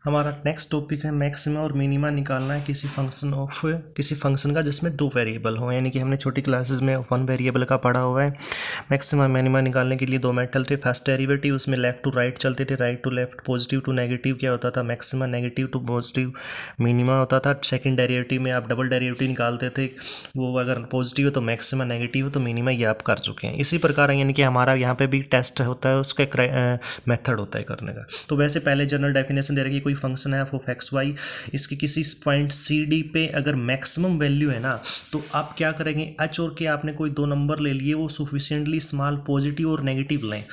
हमारा next topic है maxima और मिनिमा निकालना है किसी फंक्शन का जिसमें दो वेरिएबल हो, यानी कि हमने छोटी क्लासेस में वन वेरिएबल का पढ़ा हुआ है। मैक्सिमा मिनिमा निकालने के लिए दो मेथड थे। फर्स्ट डेरिवेटिव उसमें लेफ्ट टू राइट चलते थे, right to left, positive to negative क्या होता था maxima, negative to positive minima होता था। सेकेंड डेरिवेटिव में आप डबल डेरिवेटिव निकालते थे, वो अगर पॉजिटिव है तो मैक्सिमा, नेगेटिव है तो मिनिमा, ये आप कर चुके हैं। इसी प्रकार यानी कि हमारा यहाँ पे भी टेस्ट होता है, उसका मेथड होता है करने का। तो वैसे पहले जनरल डेफिनेशन दे रखी, कोई फंक्शन है ऑफ एक्स वाई, इसकी किसी पॉइंट सी डी पे अगर मैक्सिमम वैल्यू है ना, तो आप क्या करेंगे, एच और के आपने कोई दो नंबर ले लिए, वो सुफिशियंटली स्मॉल पॉजिटिव और नेगेटिव लें।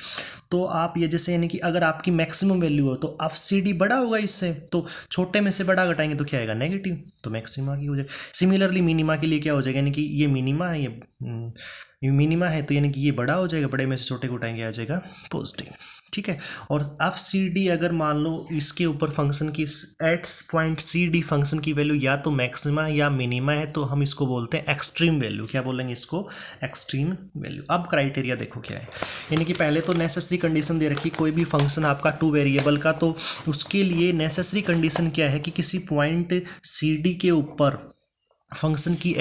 तो आप ये जैसे यानी कि अगर आपकी मैक्सिमम वैल्यू हो तो एफ सी डी बड़ा होगा इससे, तो छोटे में से बड़ा घटाएंगे तो क्या आएगा, नेगेटिव, तो मैक्सिमा की हो जाएगा। सिमिलरली मिनिमा के लिए क्या हो जाएगा, यानी कि ये मिनिमा है, ये मिनिमा है, तो यानी कि ये बड़ा हो जाएगा, बड़े में से छोटे को उठाएंगे आ जाएगा पॉजिटिव, ठीक है। और एफ सी डी अगर मान लो इसके ऊपर फंक्शन की at point C D function की वैल्यू या तो मैक्सिमा या मिनिमा है, तो हम इसको बोलते हैं एक्सट्रीम वैल्यू। क्या बोलेंगे इसको, एक्सट्रीम वैल्यू। अब क्राइटेरिया देखो क्या है, यानी कि पहले तो नेसेसरी कंडीशन दे रखी, कोई भी फंक्शन आपका टू वेरिएबल का, तो उसके लिए नेसेसरी कंडीशन क्या है कि किसी पॉइंट सी डी के ऊपर फंक्शन की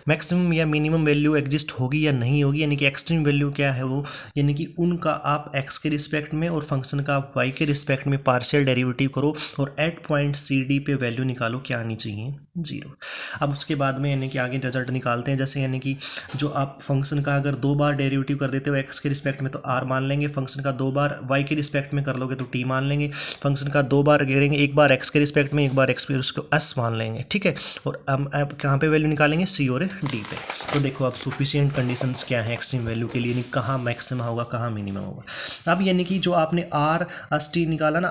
मैक्सिमम या मिनिमम वैल्यू एग्जिस्ट होगी या नहीं होगी, यानी कि एक्सट्रीम वैल्यू क्या है वो, यानी कि उनका आप एक्स के रिस्पेक्ट में और फंक्शन का आप वाई के रिस्पेक्ट में पार्शियल डेरिवेटिव करो और एट पॉइंट सी डी पे वैल्यू निकालो, क्या आनी चाहिए, जीरो। अब उसके बाद में यानी कि आगे रिजल्ट निकालते हैं, जैसे यानी कि जो आप फंक्शन का अगर दो बार डेरिवेटिव कर देते हो एक्स के रिस्पेक्ट में तो आर मान लेंगे, फंक्शन का दो बार वाई के रिस्पेक्ट में कर लोगे तो टी मान लेंगे, फंक्शन का दो बार करेंगे, एक बार एक्स के रिस्पेक्ट में, एक बार एक्स पे, उसको एस मान लेंगे, ठीक है। और अब कहाँ पे वैल्यू निकालेंगे, सी और डी पे। तो देखो अब सुफिशिएंट कंडीशंस क्या है एक्सट्रीम वैल्यू के लिए, यानी कहाँ मैक्सिमम होगा कहाँ मिनिमम होगा। अब यानी कि जो आपने आर एस टी निकाला ना,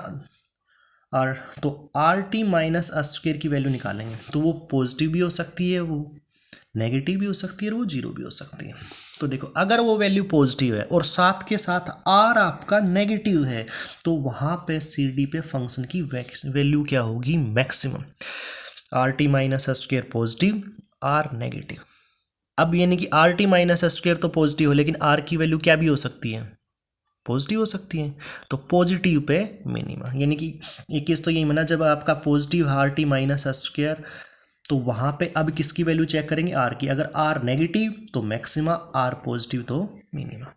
आर, तो are T minus S square की वैल्यू निकालेंगे, तो वो पॉजिटिव भी हो सकती है, वो नेगेटिव भी हो सकती है और वो जीरो भी हो सकती है। तो देखो अगर वो वैल्यू पॉजिटिव है और साथ के साथ आर आपका नेगेटिव है, तो वहाँ पे सी डी पे फंक्शन की वैल्यू क्या होगी, maximum. R T minus S square positive, R negative. अब यानी कि R T minus S square तो पॉजिटिव है, लेकिन आर की वैल्यू क्या भी हो सकती है, पॉजिटिव हो सकती है, तो पॉजिटिव पे मिनिमा। यानी कि एक केस तो यही माना, जब आपका positive are T minus S square, तो वहाँ पे अब किसकी वैल्यू चेक करेंगे, आर की। अगर आर नेगेटिव तो मैक्सिमा, आर पॉजिटिव तो मिनिमा।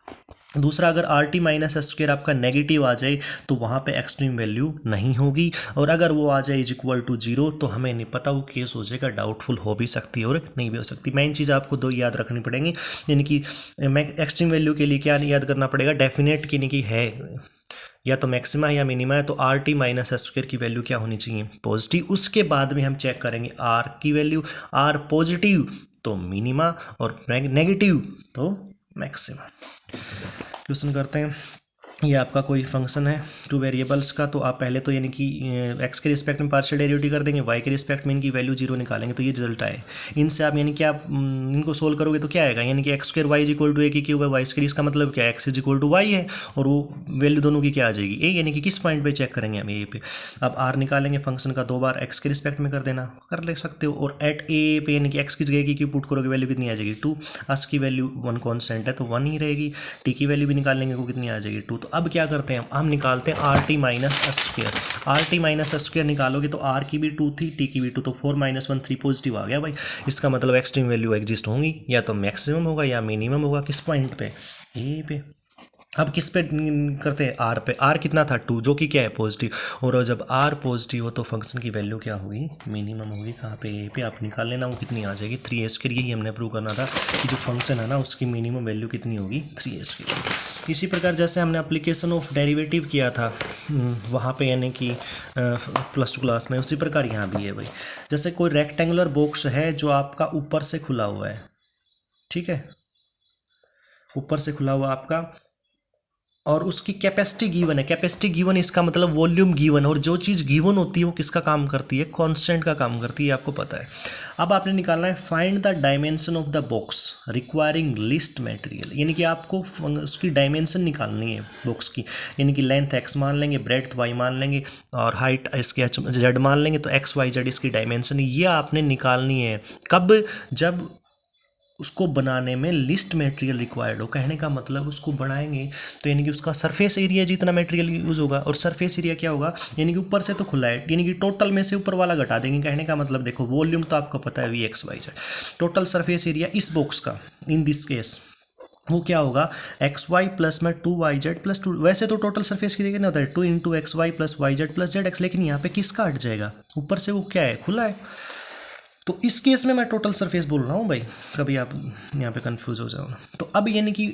दूसरा, अगर are T minus S square आपका नेगेटिव आ जाए तो वहाँ पे एक्सट्रीम वैल्यू नहीं होगी, और अगर वो आ जाए इज इक्वल टू जीरो तो हमें नहीं पता, वो केस हो जाएगा डाउटफुल, हो भी सकती है और नहीं भी हो सकती। मेन चीज़ आपको दो याद रखनी पड़ेंगी, यानी कि एक्सट्रीम वैल्यू के लिए क्या याद करना पड़ेगा, डेफिनेट यानी कि है या तो मैक्सिमा या मिनिमा है, तो are T minus S square की वैल्यू क्या होनी चाहिए, पॉजिटिव। उसके बाद में हम चेक करेंगे आर की वैल्यू, आर पॉजिटिव तो मिनिमा और नेगेटिव तो मैक्सिमा। क्वेश्चन करते हैं, ये आपका कोई फंक्शन है टू वेरिएबल्स का, तो आप पहले तो यानी कि एक्स के रिस्पेक्ट में पार्शियल डेरिवेटिव कर देंगे, वाई के रिस्पेक्ट में इनकी वैल्यू जीरो निकालेंगे, तो ये रिजल्ट आए। इनसे आप यानी कि आप इनको सोल्व करोगे तो क्या आएगा, यानी कि x square y is equal to a की क्यूब है, वाई स्क्वायर, इसका मतलब क्या है, x is equal to y है, और वो वैल्यू दोनों की क्या आ जाएगी, ए, यानी कि किस पॉइंट पे चेक करेंगे हम, ए पे। अब आर निकालेंगे, फंक्शन का दो बार एक्स के रिस्पेक्ट में कर देना, कर ले सकते हो, और एट ए पे यानी कि एक्स की जगह की क्यूब पुट करोगे, वैल्यू कितनी आ जाएगी, टू। एस की वैल्यू वन कॉन्स्टेंट है तो वन ही रहेगी, टी की वैल्यू भी निकालेंगे, वो कितनी आ जाएगी, टू। तो अब क्या करते हैं हम निकालते हैं are T minus S square. Are T minus S square निकालोगे तो आर की भी टू थी, टी की भी टू, तो four minus one three, positive आ गया भाई। इसका मतलब एक्सट्रीम वैल्यू एग्जिस्ट होंगी, या तो मैक्सिमम होगा या मिनिमम होगा, किस पॉइंट पे, ए पे। अब किस पे करते हैं, आर पे। आर कितना था, टू, जो कि क्या है, पॉजिटिव, और जब आर पॉजिटिव हो तो फंक्शन की वैल्यू क्या होगी, मिनिमम होगी। कहाँ पे, ए पे। आप निकाल लेना वो कितनी आ जाएगी, थ्री एस के। यही हमने प्रूव करना था कि जो फंक्शन है ना उसकी मिनिमम वैल्यू कितनी होगी, थ्री एस की। इसी प्रकार जैसे हमने एप्लीकेशन ऑफ डेरिवेटिव किया था वहाँ पे, यानी कि प्लस टू क्लास में, उसी प्रकार यहाँ भी है भाई। जैसे कोई रेक्टेंगुलर बॉक्स है जो आपका ऊपर से खुला हुआ है, ठीक है, ऊपर से खुला हुआ आपका, और उसकी कैपेसिटी गिवन है। कैपेसिटी गिवन इसका मतलब वॉल्यूम गिवन, और जो चीज़ गिवन होती है वो किसका काम करती है, कांस्टेंट का काम करती है, आपको पता है। अब आपने निकालना है find the dimension of the box requiring list material, यानी कि आपको उसकी डायमेंशन निकालनी है बॉक्स की, यानी कि लेंथ एक्स मान लेंगे, ब्रेड्थ वाई मान लेंगे, और हाइट इसके जेड मान लेंगे, तो एक्स वाई जेड इसकी डायमेंशन ये आपने निकालनी है। कब, जब उसको बनाने में लिस्ट मटेरियल रिक्वायर्ड हो। कहने का मतलब उसको बनाएंगे तो यानी कि उसका सरफेस एरिया जितना मटेरियल यूज़ होगा, और सरफेस एरिया क्या होगा, यानी कि ऊपर से तो खुला है, यानी कि टोटल में से ऊपर वाला घटा देंगे। कहने का मतलब देखो वॉल्यूम तो आपको पता है Vx/y/z, टोटल सरफेस एरिया इस बॉक्स का इन दिस केस वो क्या होगा, एक्स वाई प्लस में 2yz+2। वैसे तो टोटल सरफेस की क्या होता है 2 × xy + yz + zx, लेकिन यहाँ पे किसका हट जाएगा, ऊपर से वो क्या है, खुला है। तो इस केस में मैं टोटल सरफेस बोल रहा हूँ भाई, कभी आप यहाँ पे कंफ्यूज हो जाओ ना। तो अब यानी कि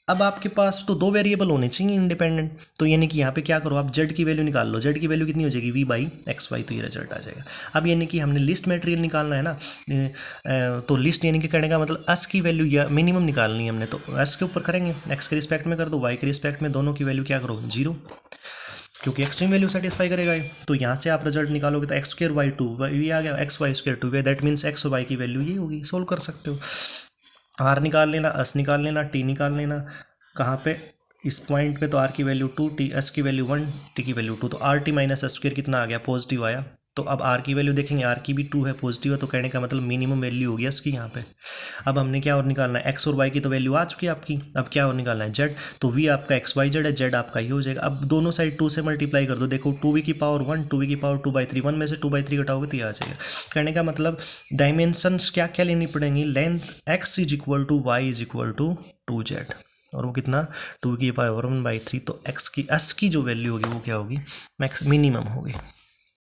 अब आपके पास तो दो वेरिएबल होने चाहिए इंडिपेंडेंट। तो यानी कि यहाँ पे क्या करो, आप z की वैल्यू निकाल लो। z की वैल्यू कितनी हो जाएगी, v/xy, तो ये रिजल्ट आ जाएगा। अब यानी कि हमने लिस्ट मटेरियल निकालना है ना, तो लिस्ट यानी कि करने का मतलब s की वैल्यू या मिनिमम निकालनी है हमने, तो s के ऊपर करेंगे, x के रिस्पेक्ट में कर दो, y के रिस्पेक्ट में, दोनों की वैल्यू क्या करो 0, क्योंकि एक्सट्रीम वैल्यू सेटिस्फाई करेगा ये। तो यहाँ से आप रिजल्ट निकालोगे तो x² y2 ये आ गया, xy² 2 दैट मीन्स x और y की वैल्यू ये होगी। सोल्व कर सकते हो, r निकाल लेना, s निकाल लेना, t निकाल लेना। कहाँ पे, इस पॉइंट पे तो r की वैल्यू 2, t s की वैल्यू 1, t की वैल्यू 2, तो rt - s² कितना आ गया, पॉजिटिव आया। तो अब r की वैल्यू देखेंगे, r की भी 2 है, पॉजिटिव है, तो कहने का मतलब मिनिमम वैल्यू होगी इसकी यहाँ पे। अब हमने क्या और निकालना है, x और y की तो वैल्यू आ चुकी है आपकी, अब क्या और निकालना है, z। तो v आपका xyz है, z आपका ये हो जाएगा। अब दोनों साइड 2 से मल्टीप्लाई कर दो, देखो 2v की पावर 1, 2v की पावर 2/3, 1 में से 2/3 घटाओगे तो ये आ जाएगा। कहने का मतलब डायमेंशंस क्या क्या लेनी पड़ेंगी, लेंथ x = y = 2z, और वो कितना 2 की पावर 1/3, तो x की जो वैल्यू होगी वो क्या होगी, मैक्स मिनिमम होगी।